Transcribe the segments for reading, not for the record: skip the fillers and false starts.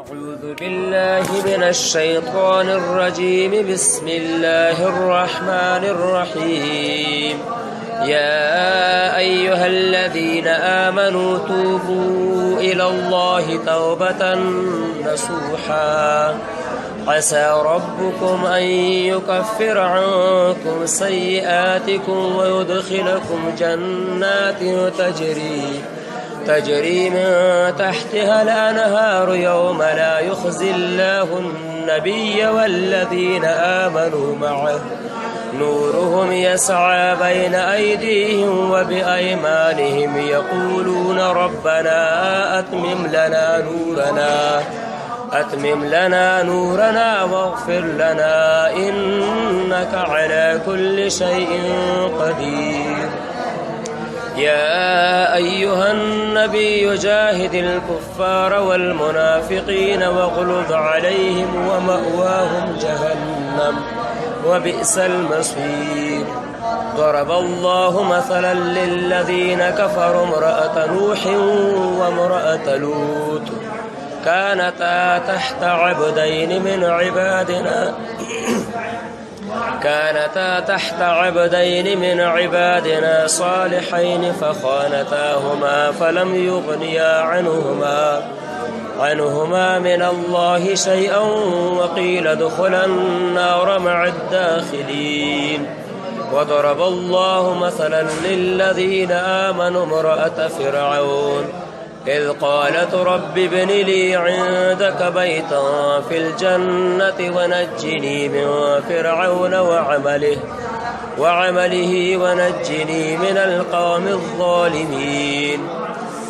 أعوذ بالله من الشيطان الرجيم. بسم الله الرحمن الرحيم. يا أيها الذين آمنوا توبوا إلى الله توبة نصوحا عسى ربكم أن يكفر عنكم سيئاتكم ويدخلكم جنات تجري من تحتها الأنهار يوم لا يخزي الله النبي والذين آمنوا معه نورهم يسعى بين أيديهم وبأيمانهم يقولون ربنا أتمم لنا نورنا واغفر لنا إنك على كل شيء قدير. يا أيها النبي جاهد الكفار والمنافقين واغلظ عليهم ومأواهم جهنم وبئس المصير. ضرب الله مثلا للذين كفروا امرأة نوح وامرأة لوط كانتا تحت عبدين من عبادنا صالحين فخانتاهما فلم يغنيا عنهما من الله شيئا وقيل ادخلا النار مع الداخلين. وضرب الله مثلا للذين آمنوا امرأة فرعون إذ قالت رب ابن لي عندك بيتا في الجنة ونجني من فرعون وعمله ونجني من القوم الظالمين.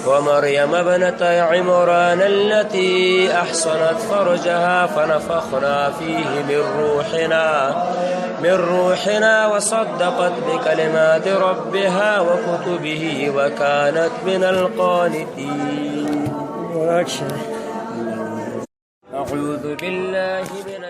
ومريم ابنة عمران التي أحصنت فرجها فنفخنا فيه من روحنا وصدقت بكلمات ربها وكتبه وكانت من القانتين. أعوذ بالله من